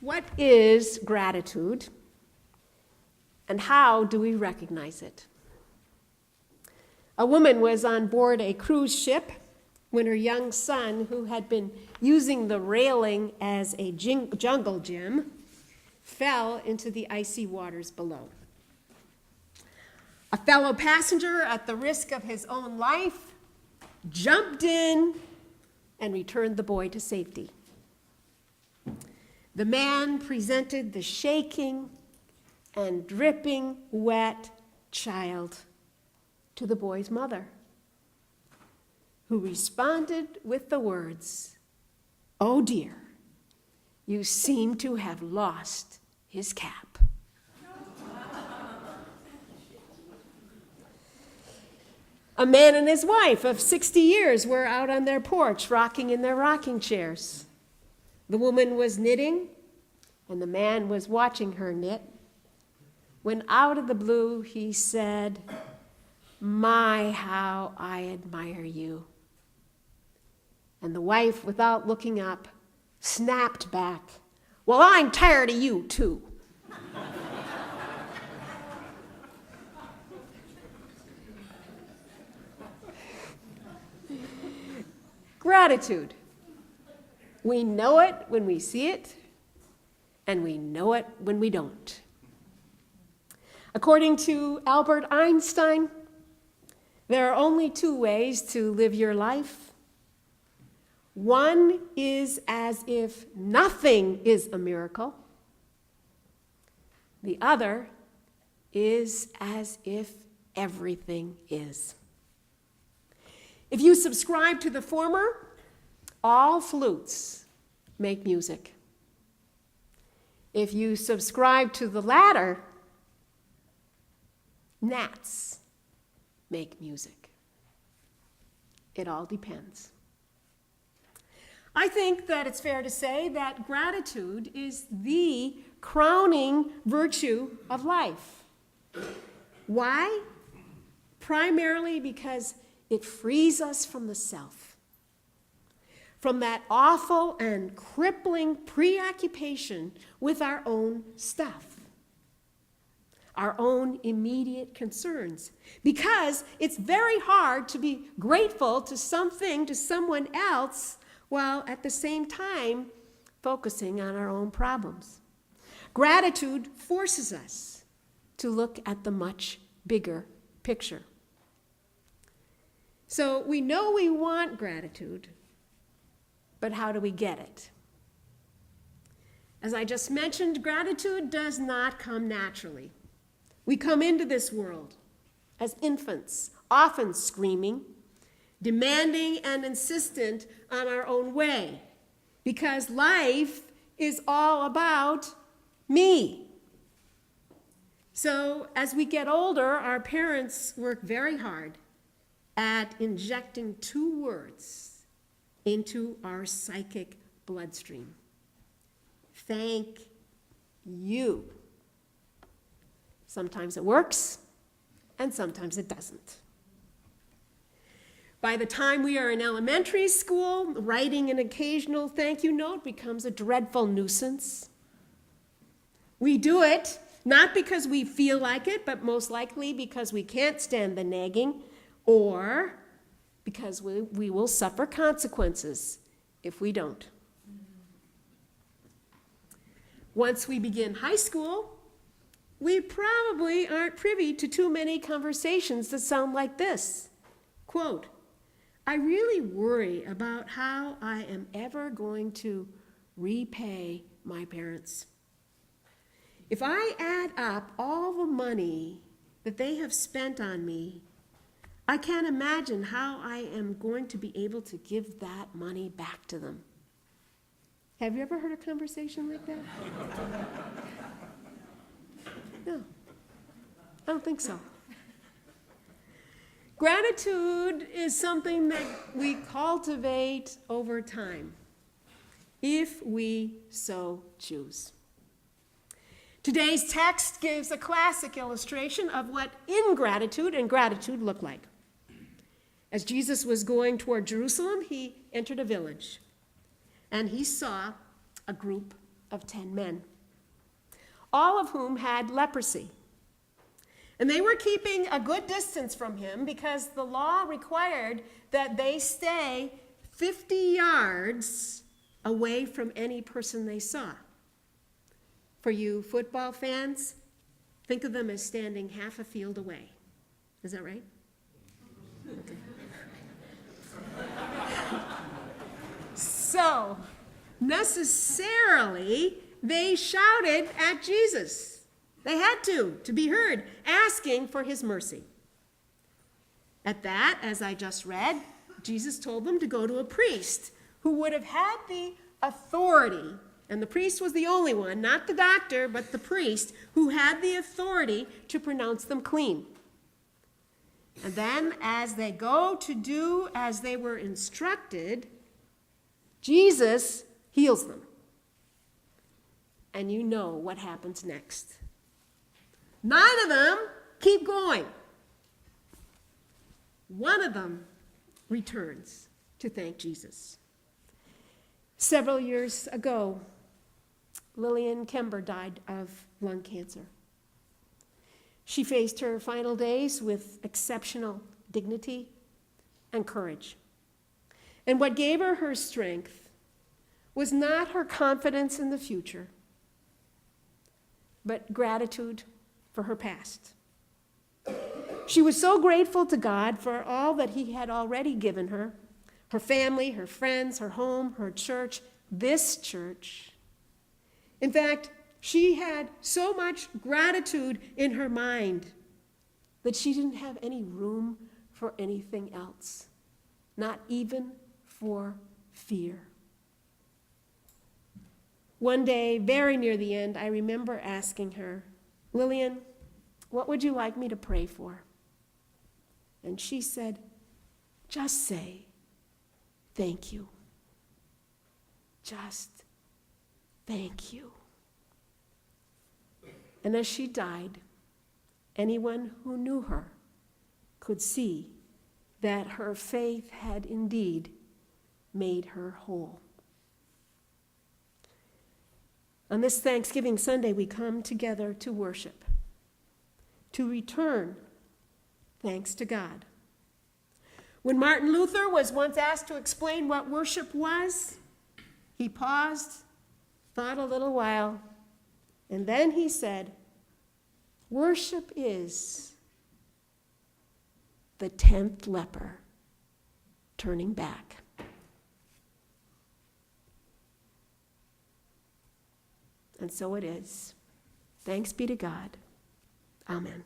What is gratitude, and how do we recognize it? A woman was on board a cruise ship when her young son, who had been using the railing as a jungle gym, fell into the icy waters below. A fellow passenger, at the risk of his own life, jumped in and returned the boy to safety. The man presented the shaking and dripping wet child to the boy's mother, who responded with the words, "Oh dear, you seem to have lost his cap." A man and his wife of 60 years were out on their porch, rocking in their rocking chairs. The woman was knitting, and the man was watching her knit, when out of the blue he said, "My, how I admire you." And the wife, without looking up, snapped back, "Well, I'm tired of you, too." Gratitude. We know it when we see it, and we know it when we don't. According to Albert Einstein, there are only two ways to live your life. One is as if nothing is a miracle. The other is as if everything is. If you subscribe to the former, all flutes make music. If you subscribe to the latter, gnats make music. It all depends. I think that it's fair to say that gratitude is the crowning virtue of life. Why? Primarily because it frees us from the self, from that awful and crippling preoccupation with our own stuff, our own immediate concerns, because it's very hard to be grateful to something, to someone else, while at the same time focusing on our own problems. Gratitude forces us to look at the much bigger picture. So we know we want gratitude, but how do we get it? As I just mentioned, gratitude does not come naturally. We come into this world as infants, often screaming, demanding and insistent on our own way, because life is all about me. So as we get older, our parents work very hard at injecting two words into our psychic bloodstream. Thank you. Sometimes it works, and sometimes it doesn't. By the time we are in elementary school, writing an occasional thank you note becomes a dreadful nuisance. We do it not because we feel like it, but most likely because we can't stand the nagging, or because we will suffer consequences if we don't. Once we begin high school, we probably aren't privy to too many conversations that sound like this. Quote, "I really worry about how I am ever going to repay my parents. If I add up all the money that they have spent on me, I can't imagine how I am going to be able to give that money back to them." Have you ever heard a conversation like that? No, I don't think so. Gratitude is something that we cultivate over time, if we so choose. Today's text gives a classic illustration of what ingratitude and gratitude look like. As Jesus was going toward Jerusalem, he entered a village, and he saw a group of 10 men, all of whom had leprosy. And they were keeping a good distance from him because the law required that they stay 50 yards away from any person they saw. For you football fans, think of them as standing half a field away. Is that right? Okay. So, necessarily, they shouted at Jesus. They had to be heard, asking for his mercy. At that, as I just read, Jesus told them to go to a priest who would have had the authority, and the priest was the only one, not the doctor, but the priest, who had the authority to pronounce them clean. And then, as they go to do as they were instructed, Jesus heals them. And you know what happens next. 9 of them keep going. 1 of them returns to thank Jesus. Several years ago, Lillian Kember died of lung cancer. She faced her final days with exceptional dignity and courage. And what gave her her strength was not her confidence in the future, but gratitude for her past. She was so grateful to God for all that he had already given her, her family, her friends, her home, her church, this church. In fact, she had so much gratitude in her mind that she didn't have any room for anything else, not even for fear. One day, very near the end, I remember asking her, "Lillian, what would you like me to pray for?" And she said, "Just say, thank you. Just thank you." And as she died, anyone who knew her could see that her faith had indeed made her whole. On this Thanksgiving Sunday, we come together to worship, to return thanks to God. When Martin Luther was once asked to explain what worship was, he paused, thought a little while, and then he said, "Worship is the 10th leper turning back." And so it is. Thanks be to God. Amen.